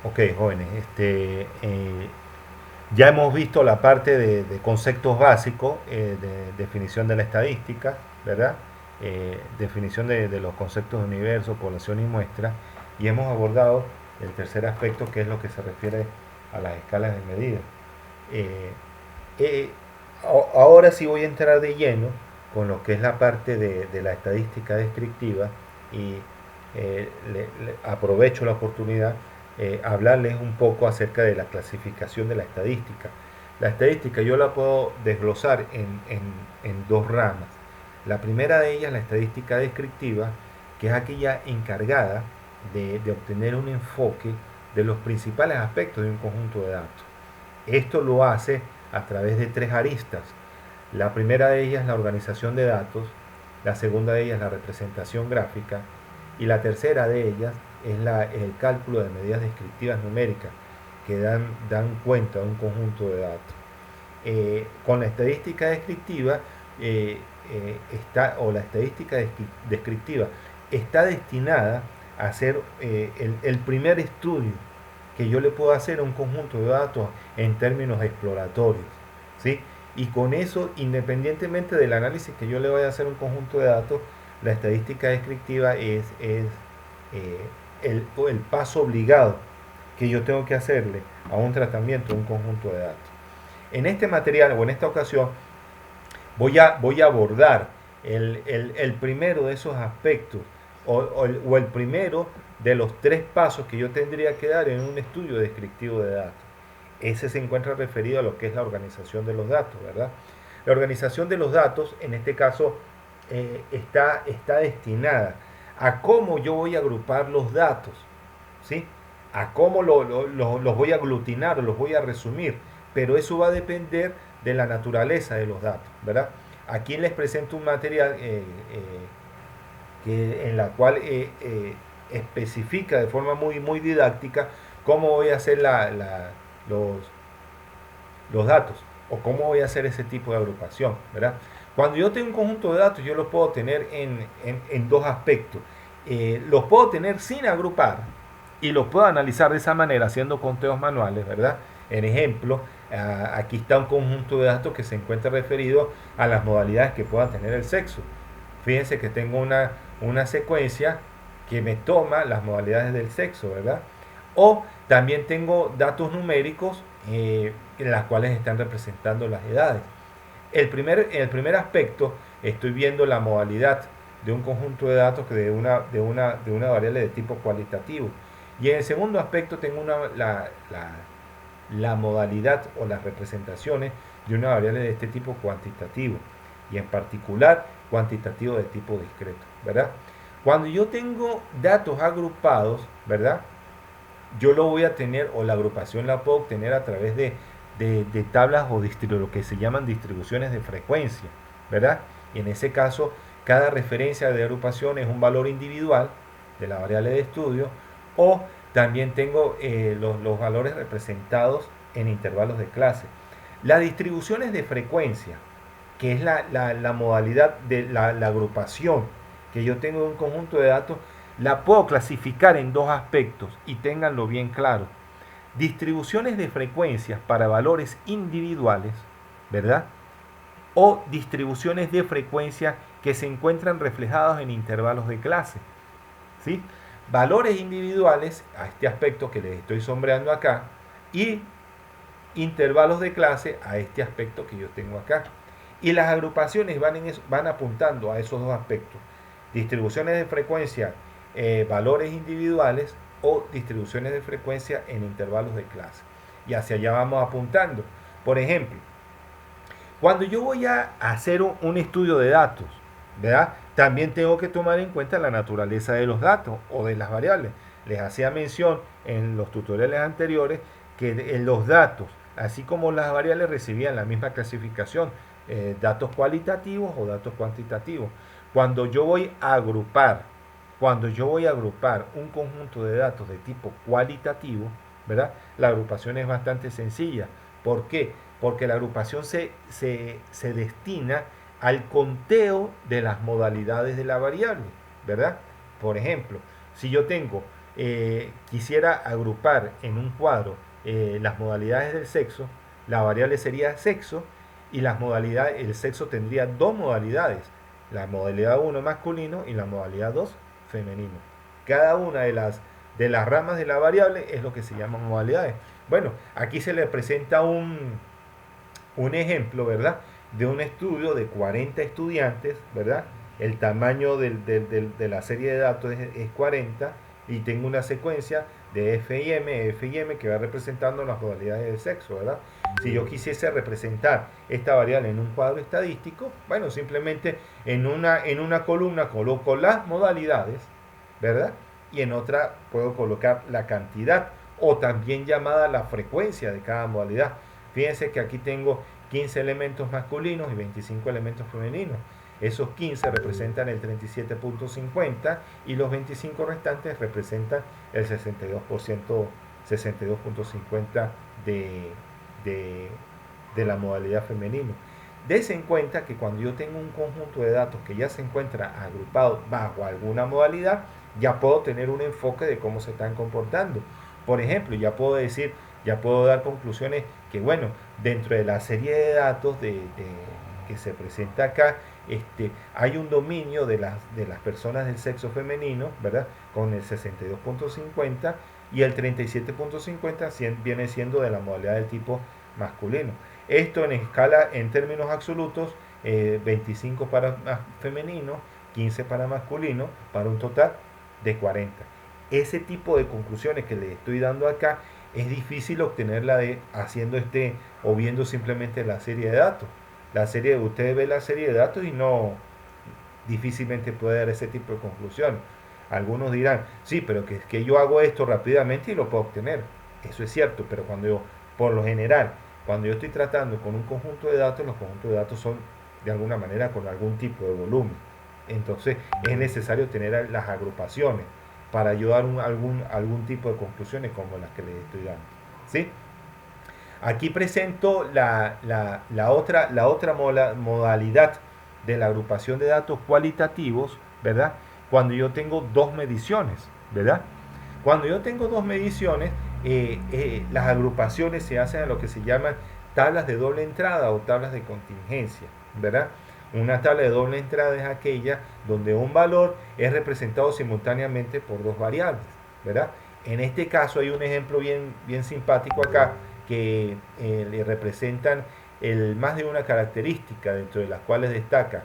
Ok, jóvenes, ya hemos visto la parte de conceptos básicos, de definición de la estadística, ¿verdad? Definición de los conceptos de universo, población y muestra, y hemos abordado el tercer aspecto, que es lo que se refiere a las escalas de medida. Eh, eh, Ahora sí voy a entrar de lleno con lo que es la parte de la estadística descriptiva y aprovecho la oportunidad hablarles un poco acerca de la clasificación de la estadística. La estadística yo la puedo desglosar en dos ramas. La primera de ellas, la estadística descriptiva, que es aquella encargada de obtener un enfoque de los principales aspectos de un conjunto de datos. Esto lo hace a través de tres aristas. La primera de ellas es la organización de datos, la segunda de ellas es la representación gráfica y la tercera de ellas es el cálculo de medidas descriptivas numéricas que dan cuenta de un conjunto de datos. Con la estadística descriptiva o la estadística descriptiva está destinada a ser el primer estudio que yo le puedo hacer a un conjunto de datos en términos exploratorios, ¿sí? Y con eso, independientemente del análisis que yo le vaya a hacer a un conjunto de datos, la estadística descriptiva es el paso obligado que yo tengo que hacerle a un tratamiento de un conjunto de datos. En este material o en esta ocasión voy a abordar el primero de esos aspectos o el primero de los tres pasos que yo tendría que dar en un estudio descriptivo de datos. Ese se encuentra referido a lo que es la organización de los datos, ¿verdad? La organización de los datos, en este caso, está destinada a cómo yo voy a agrupar los datos, ¿sí? A cómo los voy a aglutinar o los voy a resumir, pero eso va a depender de la naturaleza de los datos, ¿verdad? Aquí les presento un material en la cual especifica de forma muy didáctica cómo voy a hacer los, los datos o cómo voy a hacer ese tipo de agrupación, ¿verdad? Cuando yo tengo un conjunto de datos, yo los puedo tener en dos aspectos. Los puedo tener sin agrupar y los puedo analizar de esa manera, haciendo conteos manuales, ¿verdad? En ejemplo, aquí está un conjunto de datos que se encuentra referido a las modalidades que pueda tener el sexo. Fíjense que tengo una secuencia que me toma las modalidades del sexo, ¿verdad? O también tengo datos numéricos en las cuales están representando las edades. En el primer aspecto estoy viendo la modalidad de un conjunto de datos de una variable de tipo cualitativo. Y en el segundo aspecto tengo la modalidad o las representaciones de una variable de este tipo cuantitativo. Y en particular cuantitativo de tipo discreto, ¿verdad? Cuando yo tengo datos agrupados, ¿verdad? Yo lo voy a tener, o la agrupación la puedo obtener a través de tablas o lo que se llaman distribuciones de frecuencia, ¿verdad? Y en ese caso, cada referencia de agrupación es un valor individual de la variable de estudio, o también tengo los valores representados en intervalos de clase. Las distribuciones de frecuencia, que es la modalidad de la agrupación que yo tengo de un conjunto de datos, la puedo clasificar en dos aspectos y ténganlo bien claro. Distribuciones de frecuencias para valores individuales, ¿verdad? O distribuciones de frecuencias que se encuentran reflejadas en intervalos de clase, ¿sí? Valores individuales, a este aspecto que les estoy sombreando acá, y intervalos de clase a este aspecto que yo tengo acá. Y las agrupaciones van apuntando a esos dos aspectos. Distribuciones de frecuencia, valores individuales o distribuciones de frecuencia en intervalos de clase. Y hacia allá vamos apuntando. Por ejemplo, cuando yo voy a hacer un estudio de datos, ¿verdad? También tengo que tomar en cuenta la naturaleza de los datos o de las variables. Les hacía mención en los tutoriales anteriores que en los datos, así como las variables, recibían la misma clasificación, datos cualitativos o datos cuantitativos. Cuando yo voy a agrupar, cuando yo voy a agrupar un conjunto de datos de tipo cualitativo, ¿verdad? La agrupación es bastante sencilla. ¿Por qué? Porque la agrupación se destina al conteo de las modalidades de la variable, ¿verdad? Por ejemplo, si yo tengo quisiera agrupar en un cuadro las modalidades del sexo, la variable sería sexo y las modalidades, el sexo tendría dos modalidades, la modalidad 1 masculino y la modalidad 2 femenino. Cada una de las ramas de la variable es lo que se llama modalidades. Bueno, aquí se le presenta un ejemplo, ¿verdad? De un estudio de 40 estudiantes, ¿verdad? El tamaño de la serie de datos es 40 y tengo una secuencia de F y M que va representando las modalidades del sexo, ¿verdad? Si yo quisiese representar esta variable en un cuadro estadístico, bueno, simplemente en una columna coloco las modalidades, ¿verdad? Y en otra puedo colocar la cantidad o también llamada la frecuencia de cada modalidad. Fíjense que aquí tengo 15 elementos masculinos y 25 elementos femeninos. Esos 15 representan el 37.50 y los 25 restantes representan el 62%, 62.50 de la modalidad femenino. Dese en cuenta que cuando yo tengo un conjunto de datos que ya se encuentra agrupado bajo alguna modalidad, ya puedo tener un enfoque de cómo se están comportando. Por ejemplo, ya puedo decir, ya puedo dar conclusiones que, bueno, dentro de la serie de datos que se presenta acá, hay un dominio de las personas del sexo femenino, ¿verdad? Con el 62.50 y el 37.50 viene siendo de la modalidad del tipo masculino. Esto en escala, en términos absolutos, 25 para femenino, 15 para masculino, para un total de 40. Ese tipo de conclusiones que le estoy dando acá es difícil obtenerla haciendo o viendo simplemente la serie de datos. Usted ve la serie de datos y no difícilmente puede dar ese tipo de conclusiones. Algunos dirán, sí, pero que yo hago esto rápidamente y lo puedo obtener. Eso es cierto, pero por lo general, cuando yo estoy tratando con un conjunto de datos, los conjuntos de datos son de alguna manera con algún tipo de volumen. Entonces es necesario tener las agrupaciones para ayudar algún tipo de conclusiones como las que les estoy dando. ¿Sí? Aquí presento la otra modalidad de la agrupación de datos cualitativos, ¿verdad? Cuando yo tengo dos mediciones, ¿verdad? Cuando yo tengo dos mediciones, las agrupaciones se hacen a lo que se llaman tablas de doble entrada o tablas de contingencia, ¿verdad? Una tabla de doble entrada es aquella donde un valor es representado simultáneamente por dos variables, ¿verdad? En este caso hay un ejemplo bien simpático acá que le representan más de una característica, dentro de las cuales destaca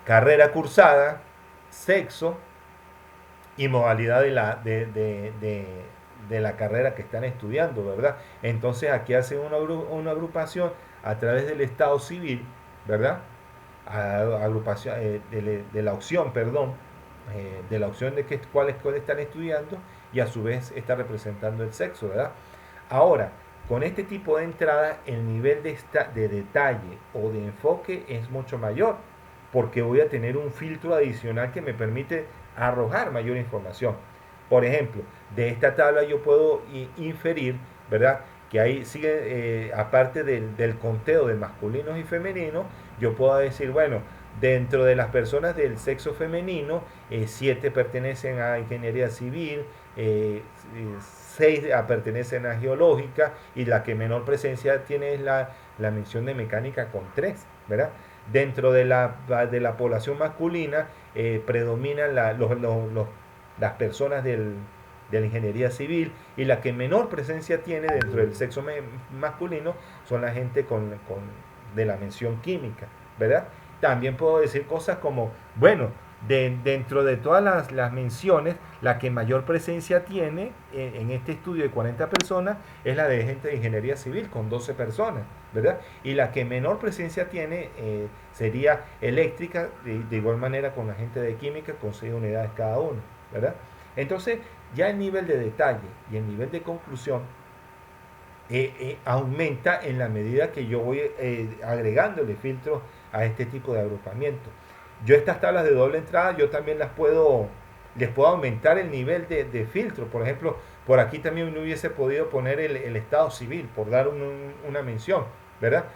carrera cursada, sexo y modalidad de la carrera que están estudiando, ¿verdad? Entonces aquí hacen una agrupación a través del estado civil, ¿verdad? Agrupación de la opción, perdón, de la opción de cuál están estudiando y a su vez está representando el sexo, ¿verdad? Ahora, con este tipo de entrada, el nivel de detalle o de enfoque es mucho mayor, porque voy a tener un filtro adicional que me permite arrojar mayor información. Por ejemplo, de esta tabla yo puedo inferir, ¿verdad? Que ahí sigue, aparte del conteo de masculinos y femeninos, yo puedo decir, bueno, dentro de las personas del sexo femenino, 7 pertenecen a ingeniería civil, 6 pertenecen a geológica y la que menor presencia tiene es la mención de mecánica con 3, ¿verdad? Dentro de la población masculina predominan las personas de la ingeniería civil y la que menor presencia tiene dentro del sexo masculino son la gente de la mención química, ¿verdad? También puedo decir cosas como, bueno, dentro de todas las menciones, la que mayor presencia tiene en este estudio de 40 personas es la de gente de ingeniería civil, con 12 personas, ¿verdad? Y la que menor presencia tiene sería eléctrica, de igual manera con la gente de química, con 6 unidades cada uno, ¿verdad? Entonces, ya el nivel de detalle y el nivel de conclusión aumenta en la medida que yo voy agregándole filtros a este tipo de agrupamiento. Yo estas tablas de doble entrada, yo también les puedo aumentar el nivel de filtro. Por ejemplo, por aquí también no hubiese podido poner el estado civil, por dar una mención, ¿verdad?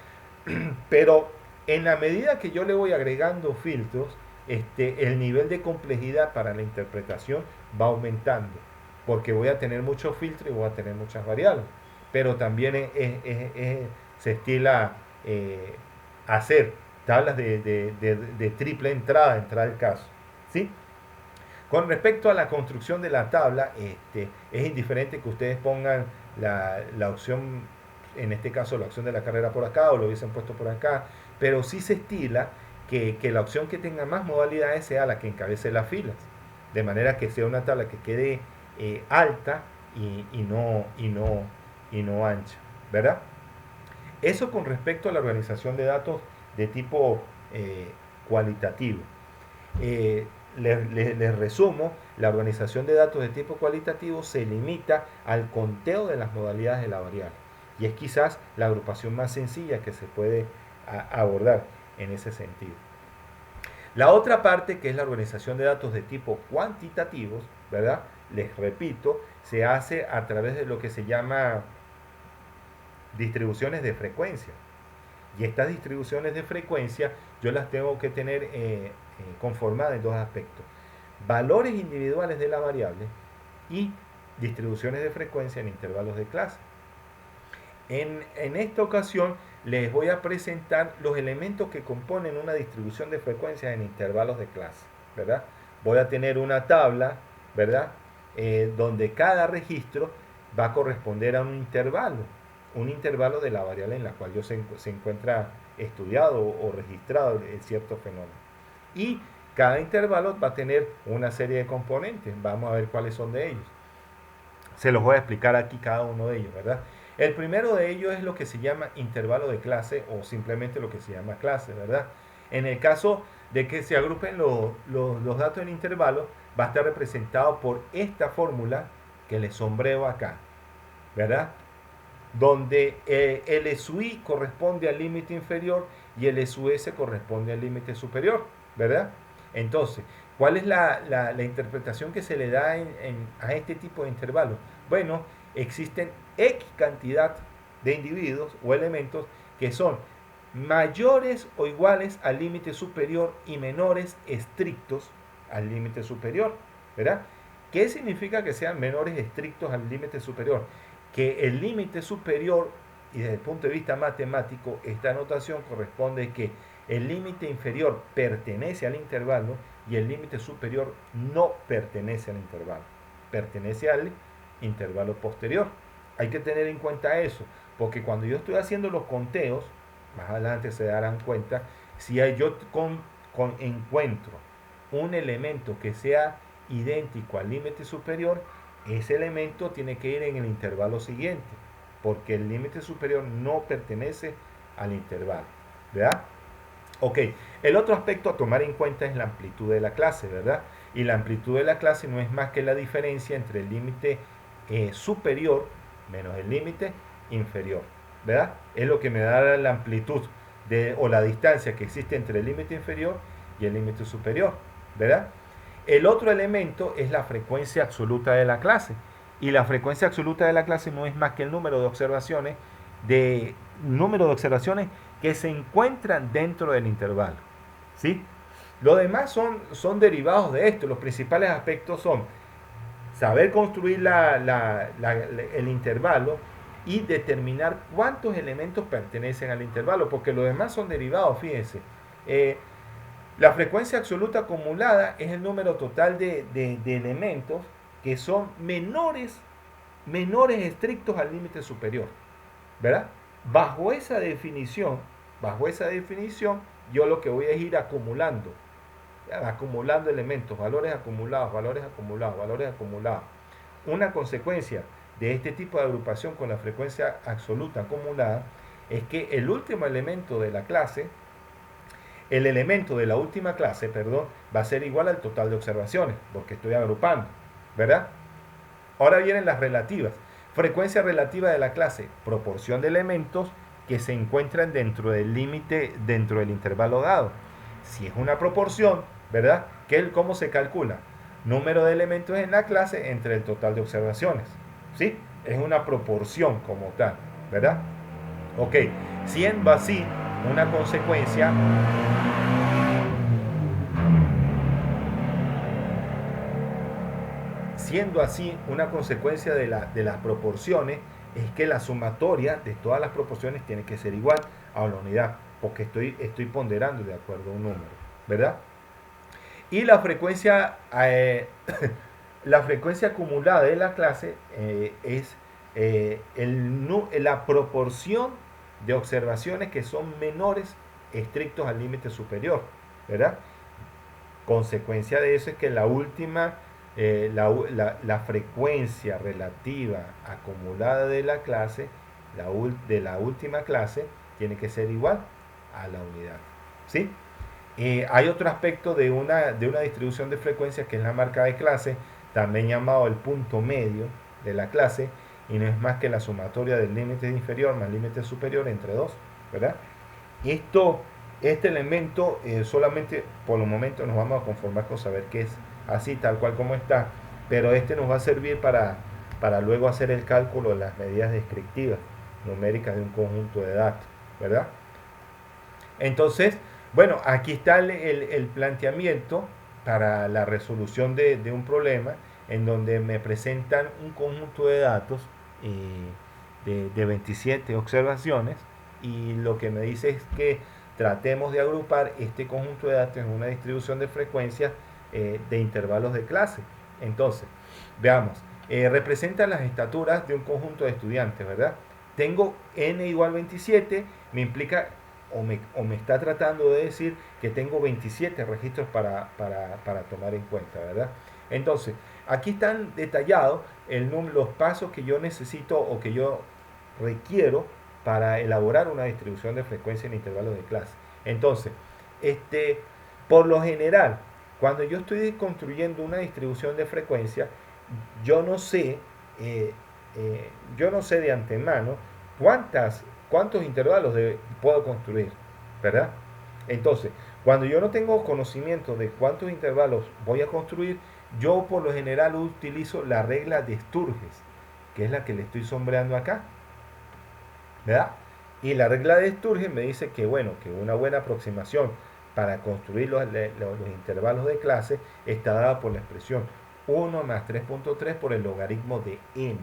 Pero en la medida que yo le voy agregando filtros, el nivel de complejidad para la interpretación va aumentando, porque voy a tener muchos filtros y voy a tener muchas variables. Pero también se estila hacer tablas de triple entrada el caso. ¿Sí? Con respecto a la construcción de la tabla, es indiferente que ustedes pongan la opción, en este caso la opción de la carrera por acá o lo hubiesen puesto por acá, pero sí se estila que la opción que tenga más modalidades sea la que encabece las filas, de manera que sea una tabla que quede alta y no ancha, ¿verdad? Eso con respecto a la organización de datos de tipo cualitativo. Les resumo, la organización de datos de tipo cualitativo se limita al conteo de las modalidades de la variable y es quizás la agrupación más sencilla que se puede abordar en ese sentido. La otra parte, que es la organización de datos de tipo cuantitativos, ¿verdad? Les repito, se hace a través de lo que se llama distribuciones de frecuencia. Y estas distribuciones de frecuencia yo las tengo que tener conformadas en dos aspectos: valores individuales de la variable y distribuciones de frecuencia en intervalos de clase. En esta ocasión les voy a presentar los elementos que componen una distribución de frecuencias en intervalos de clase, ¿verdad? Voy a tener una tabla, ¿verdad? Donde cada registro va a corresponder a un intervalo de la variable en la cual se encuentra estudiado o registrado cierto fenómeno. Y cada intervalo va a tener una serie de componentes. Vamos a ver cuáles son de ellos. Se los voy a explicar aquí cada uno de ellos, ¿verdad? El primero de ellos es lo que se llama intervalo de clase o simplemente lo que se llama clase, ¿verdad? En el caso de que se agrupen los datos en intervalo, va a estar representado por esta fórmula que les sombreo acá, ¿verdad? Donde el SUI corresponde al límite inferior y el SUS corresponde al límite superior, ¿verdad? Entonces, ¿cuál es la interpretación que se le da a este tipo de intervalos? Bueno, existen X cantidad de individuos o elementos que son mayores o iguales al límite superior y menores estrictos al límite superior, ¿verdad? ¿Qué significa que sean menores estrictos al límite superior? Que el límite superior, y desde el punto de vista matemático, esta notación corresponde que el límite inferior pertenece al intervalo y el límite superior no pertenece al intervalo, pertenece al intervalo posterior. Hay que tener en cuenta eso, porque cuando yo estoy haciendo los conteos, más adelante se darán cuenta, si yo encuentro un elemento que sea idéntico al límite superior, ese elemento tiene que ir en el intervalo siguiente, porque el límite superior no pertenece al intervalo, ¿verdad? Ok, el otro aspecto a tomar en cuenta es la amplitud de la clase, ¿verdad? Y la amplitud de la clase no es más que la diferencia entre el límite superior menos el límite inferior, ¿verdad? Es lo que me da la amplitud o la distancia que existe entre el límite inferior y el límite superior, ¿verdad? El otro elemento es la frecuencia absoluta de la clase. Y la frecuencia absoluta de la clase no es más que el número de observaciones que se encuentran dentro del intervalo, ¿sí? Lo demás son derivados de esto. Los principales aspectos son saber construir el intervalo y determinar cuántos elementos pertenecen al intervalo, porque los demás son derivados, fíjense. La frecuencia absoluta acumulada es el número total de elementos que son menores estrictos al límite superior, ¿verdad? Bajo esa definición, yo lo que voy a ir acumulando elementos, valores acumulados. Una consecuencia de este tipo de agrupación con la frecuencia absoluta acumulada es que el último elemento de la clase, el elemento de la última clase, perdón, va a ser igual al total de observaciones, porque estoy agrupando, ¿verdad? Ahora vienen las relativas. Frecuencia relativa de la clase, proporción de elementos que se encuentran dentro del límite, dentro del intervalo dado. Si es una proporción, ¿verdad? ¿Cómo se calcula? Número de elementos en la clase entre el total de observaciones, ¿sí? Es una proporción como tal, ¿verdad? Ok, siendo así una consecuencia siendo así una consecuencia de las proporciones, es que la sumatoria de todas las proporciones tiene que ser igual a la unidad, porque estoy ponderando de acuerdo a un número, ¿verdad? Y la frecuencia acumulada de la clase es la proporción de observaciones que son menores estrictos al límite superior, ¿verdad? Consecuencia de eso es que la frecuencia relativa acumulada de la clase, de la última clase, tiene que ser igual a la unidad, ¿sí? Hay otro aspecto de una distribución de frecuencias que es la marca de clase, también llamado el punto medio de la clase, y no es más que la sumatoria del límite inferior más límite superior entre dos, ¿verdad? Este elemento solamente por el momento nos vamos a conformar con saber que es así, tal cual como está, pero este nos va a servir para luego hacer el cálculo de las medidas descriptivas numéricas de un conjunto de datos, ¿verdad? Entonces, bueno, aquí está el planteamiento para la resolución de un problema en donde me presentan un conjunto de datos de 27 observaciones, y lo que me dice es que tratemos de agrupar este conjunto de datos en una distribución de frecuencias de intervalos de clase. Entonces, veamos, representan las estaturas de un conjunto de estudiantes, ¿verdad? Tengo n igual 27, me implica o me está tratando de decir que tengo 27 registros para tomar en cuenta, ¿verdad? Entonces, aquí están detallados los pasos que yo necesito o que yo requiero para elaborar una distribución de frecuencia en intervalos de clase. Entonces, por lo general, cuando yo estoy construyendo una distribución de frecuencia, yo no sé, de antemano cuántos intervalos puedo construir, ¿verdad? Entonces, cuando yo no tengo conocimiento de cuántos intervalos voy a construir, yo por lo general utilizo la regla de Sturges, que es la que le estoy sombreando acá, ¿verdad? Y la regla de Sturges me dice que, bueno, que una buena aproximación para construir los intervalos de clase está dada por la expresión 1 más 3.3 por el logaritmo de n,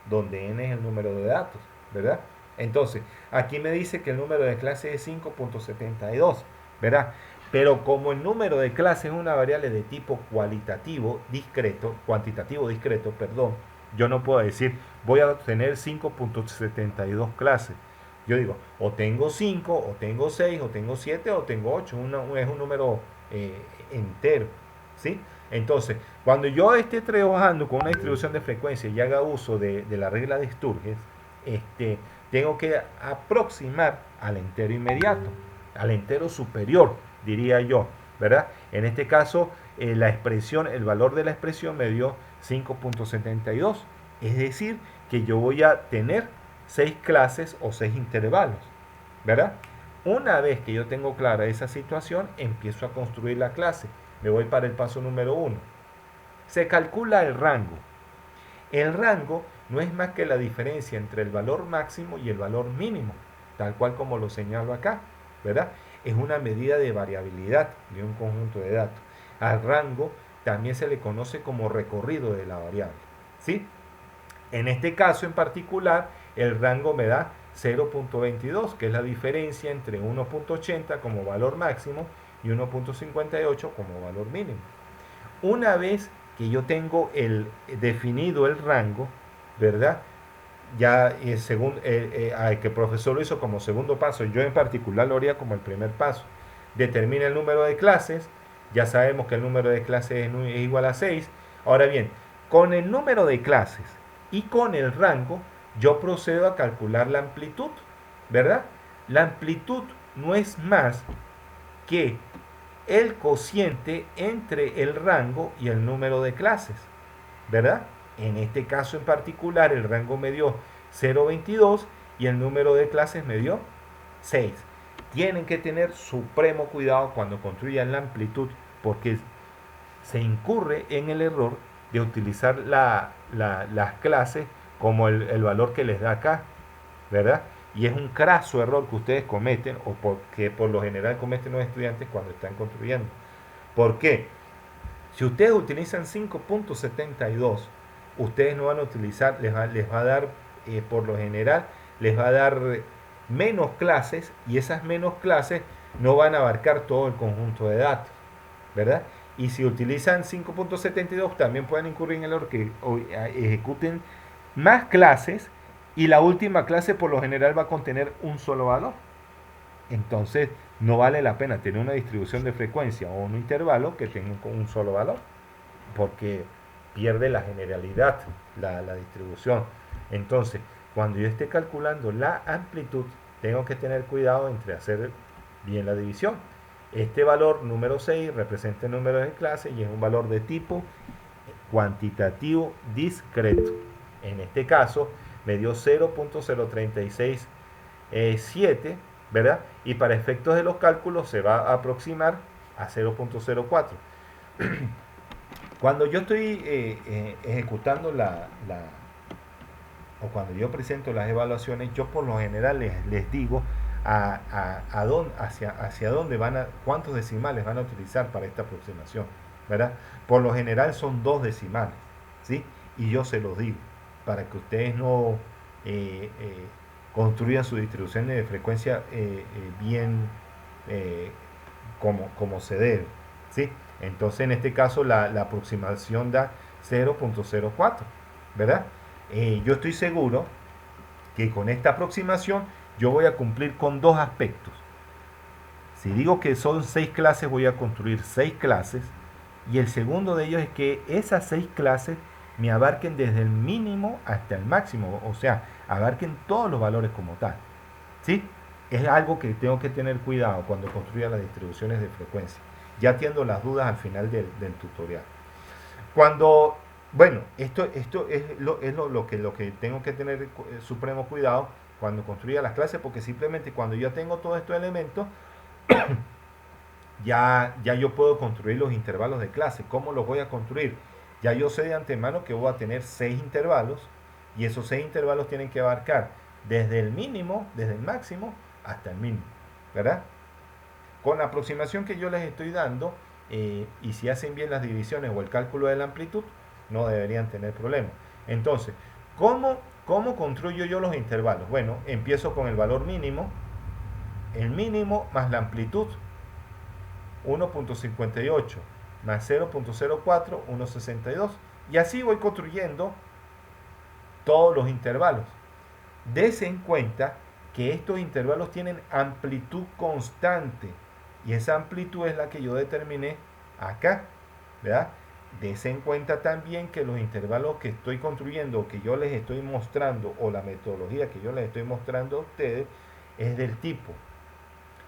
donde n es el número de datos, ¿verdad? Entonces, aquí me dice que el número de clase es 5.72, ¿verdad? Pero como el número de clase es una variable de tipo cuantitativo discreto, perdón, yo no puedo decir voy a obtener 5.72 clases. Yo digo, o tengo 5, o tengo 6, o tengo 7, o tengo 8. Es un número entero, ¿sí? Entonces, cuando yo esté trabajando con una distribución de frecuencia y haga uso de la regla de Sturges, tengo que aproximar al entero inmediato, al entero superior, diría yo, ¿verdad? En este caso, el valor de la expresión me dio 5.72, es decir, que yo voy a tener 6 clases o 6 intervalos, ¿verdad? Una vez que yo tengo clara esa situación, empiezo a construir la clase. Me voy para el paso número 1. Se calcula el rango. El rango no es más que la diferencia entre el valor máximo y el valor mínimo, tal cual como lo señalo acá, ¿verdad? Es una medida de variabilidad de un conjunto de datos. Al rango también se le conoce como recorrido de la variable, ¿sí? En este caso en particular, el rango me da 0.22, que es la diferencia entre 1.80 como valor máximo y 1.58 como valor mínimo. Una vez que yo tengo definido el rango, ¿verdad? Ya que el profesor lo hizo como segundo paso, yo en particular lo haría como el primer paso. Determina el número de clases, ya sabemos que el número de clases es igual a 6. Ahora bien, con el número de clases y con el rango, yo procedo a calcular la amplitud, ¿verdad? La amplitud no es más que el cociente entre el rango y el número de clases, ¿verdad? En este caso en particular, el rango me dio 0.22 y el número de clases me dio 6. Tienen que tener supremo cuidado cuando construyan la amplitud, porque se incurre en el error de utilizar las clases como el valor que les da acá, ¿verdad? Y es un craso error que ustedes cometen, o que por lo general cometen los estudiantes cuando están construyendo. ¿Por qué? Si ustedes utilizan 5.72 ustedes no van a utilizar, les va a dar, por lo general, les va a dar menos clases y esas menos clases no van a abarcar todo el conjunto de datos, ¿verdad? Y si utilizan 5.72 también pueden incurrir en el error que ejecuten más clases y la última clase por lo general va a contener un solo valor. Entonces no vale la pena tener una distribución de frecuencia o un intervalo que tenga un solo valor, porque pierde la generalidad, la distribución. Entonces, cuando yo esté calculando la amplitud, tengo que tener cuidado entre hacer bien la división. Este valor número 6 representa el número de clase y es un valor de tipo cuantitativo discreto. En este caso me dio 0.0367, ¿verdad? Y para efectos de los cálculos se va a aproximar a 0.04. Cuando yo estoy ejecutando o cuando yo presento las evaluaciones, yo por lo general les digo hacia dónde cuántos decimales van a utilizar para esta aproximación, ¿verdad? Por lo general son 2 decimales, ¿sí? Y yo se los digo, para que ustedes no construyan su distribución de frecuencia bien como se debe, ¿sí? Entonces en este caso la aproximación da 0.04, ¿verdad? Yo estoy seguro que con esta aproximación yo voy a cumplir con 2 aspectos. Si digo que son 6 clases, voy a construir 6 clases. Y el segundo de ellos es que esas 6 clases me abarquen desde el mínimo hasta el máximo. O sea, abarquen todos los valores como tal, ¿sí? Es algo que tengo que tener cuidado cuando construya las distribuciones de frecuencia. Ya atiendo las dudas al final del tutorial. Cuando, bueno, esto es lo que tengo que tener supremo cuidado cuando construya las clases, porque simplemente cuando yo tengo todos estos elementos, ya yo puedo construir los intervalos de clase. ¿Cómo los voy a construir? Ya yo sé de antemano que voy a tener 6 intervalos y esos 6 intervalos tienen que abarcar desde el mínimo, desde el máximo hasta el mínimo, ¿verdad? Con la aproximación que yo les estoy dando, y si hacen bien las divisiones o el cálculo de la amplitud, no deberían tener problemas. Entonces, ¿cómo construyo yo los intervalos? Bueno, empiezo con el valor mínimo, el mínimo más la amplitud, 1.58 más 0.04, 1.62, y así voy construyendo todos los intervalos. Dese en cuenta que estos intervalos tienen amplitud constante y esa amplitud es la que yo determiné acá, ¿verdad? Dese en cuenta también que los intervalos que estoy construyendo, que yo les estoy mostrando, o la metodología que yo les estoy mostrando a ustedes, es del tipo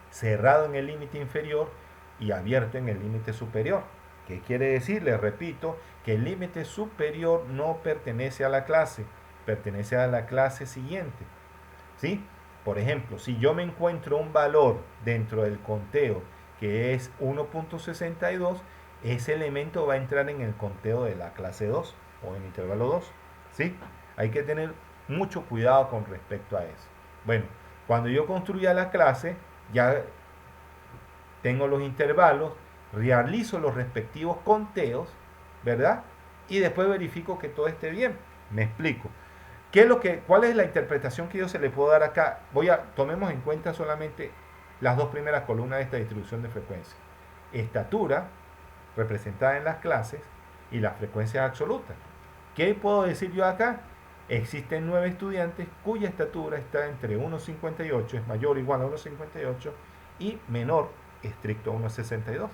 cerrado en el límite inferior y abierto en el límite superior. ¿Qué quiere decir? Les repito, que el límite superior no pertenece a la clase, pertenece a la clase siguiente, ¿sí? Por ejemplo, si yo me encuentro un valor dentro del conteo que es 1.62, ese elemento va a entrar en el conteo de la clase 2 o en el intervalo 2, ¿sí? Hay que tener mucho cuidado con respecto a eso. Bueno, cuando yo construya la clase, ya tengo los intervalos, realizo los respectivos conteos, ¿verdad? Y después verifico que todo esté bien. Me explico. ¿Cuál es la interpretación que yo se le puedo dar acá? Tomemos en cuenta solamente las 2 primeras columnas de esta distribución de frecuencia. Estatura, representada en las clases, y las frecuencias absolutas. ¿Qué puedo decir yo acá? Existen 9 estudiantes cuya estatura está entre 1,58, es mayor o igual a 1,58, y menor estricto a 1,62.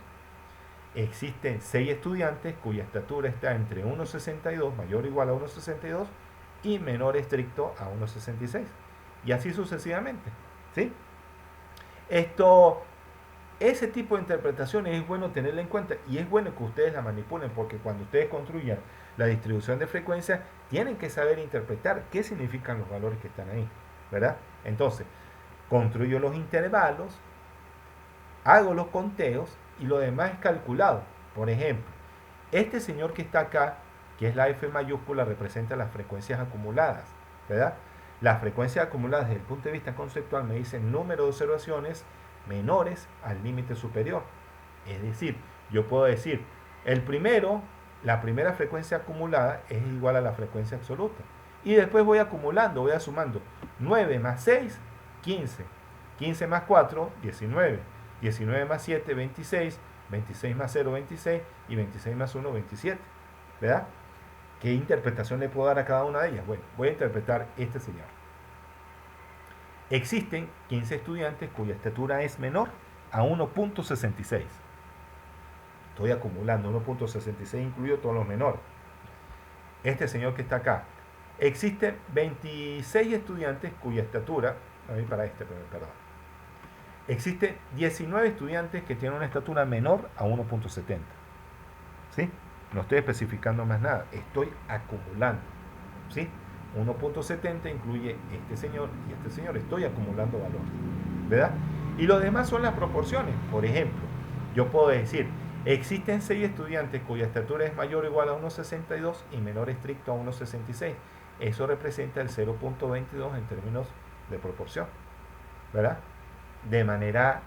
Existen 6 estudiantes cuya estatura está entre 1,62, mayor o igual a 1,62, y menor estricto a 1,66. Y así sucesivamente, ¿sí? Ese tipo de interpretaciones es bueno tenerla en cuenta y es bueno que ustedes la manipulen, porque cuando ustedes construyan la distribución de frecuencia tienen que saber interpretar qué significan los valores que están ahí, ¿verdad? Entonces, construyo los intervalos, hago los conteos y lo demás es calculado. Por ejemplo, este señor que está acá, que es la F mayúscula, representa las frecuencias acumuladas, ¿verdad? Las frecuencias acumuladas desde el punto de vista conceptual me dicen número de observaciones menores al límite superior. Es decir, yo puedo decir, el primero la primera frecuencia acumulada es igual a la frecuencia absoluta. Y después voy acumulando, voy sumando 9 más 6, 15. 15 más 4, 19. 19 más 7, 26. 26 más 0, 26. Y 26 más 1, 27. ¿Verdad? ¿Qué interpretación le puedo dar a cada una de ellas? Bueno, voy a interpretar este señor. Existen 15 estudiantes cuya estatura es menor a 1.66. Estoy acumulando 1.66, incluyo todos los menores. Este señor que está acá. Existen 26 estudiantes cuya estatura, perdón. Existen 19 estudiantes que tienen una estatura menor a 1.70. ¿Sí? No estoy especificando más nada, estoy acumulando. ¿Sí? 1.70 incluye este señor y este señor. Estoy acumulando valor. ¿Verdad? Y lo demás son las proporciones. Por ejemplo, yo puedo decir, existen 6 estudiantes cuya estatura es mayor o igual a 1.62 y menor estricto a 1.66. Eso representa el 0.22 en términos de proporción. ¿Verdad? De manera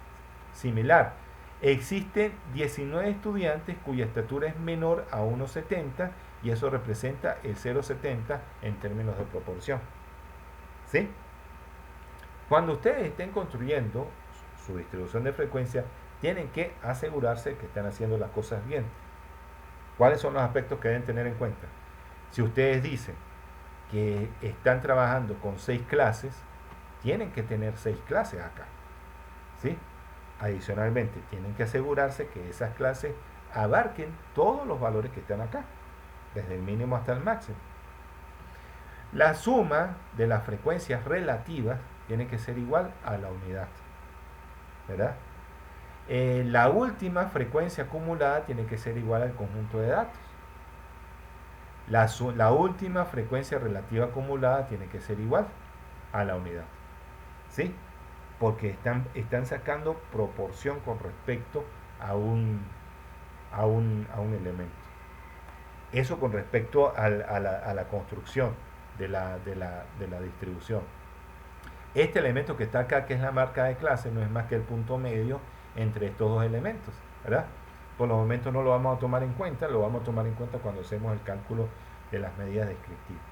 similar, existen 19 estudiantes cuya estatura es menor a 1.70 y eso representa el 0.70 en términos de proporción. ¿Sí? Cuando ustedes estén construyendo su distribución de frecuencia, tienen que asegurarse que están haciendo las cosas bien. ¿Cuáles son los aspectos que deben tener en cuenta? Si ustedes dicen que están trabajando con 6 clases, tienen que tener 6 clases acá. ¿Sí? Adicionalmente, tienen que asegurarse que esas clases abarquen todos los valores que están acá, desde el mínimo hasta el máximo. La suma de las frecuencias relativas tiene que ser igual a la unidad. ¿Verdad? La última frecuencia acumulada tiene que ser igual al conjunto de datos. La última frecuencia relativa acumulada tiene que ser igual a la unidad. ¿Sí? Porque están sacando proporción con respecto a un elemento. Eso con respecto a la construcción de la distribución. Este elemento que está acá, que es la marca de clase, no es más que el punto medio entre estos dos elementos, ¿verdad? Por los momentos no lo vamos a tomar en cuenta, lo vamos a tomar en cuenta cuando hacemos el cálculo de las medidas descriptivas.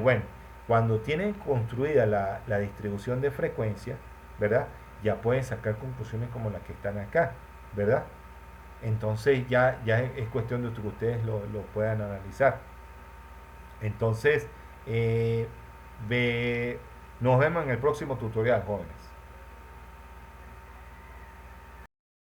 Bueno, cuando tienen construida la distribución de frecuencia, ¿verdad? Ya pueden sacar conclusiones como las que están acá, ¿verdad? Entonces ya es cuestión de que ustedes lo puedan analizar. Entonces, nos vemos en el próximo tutorial, jóvenes.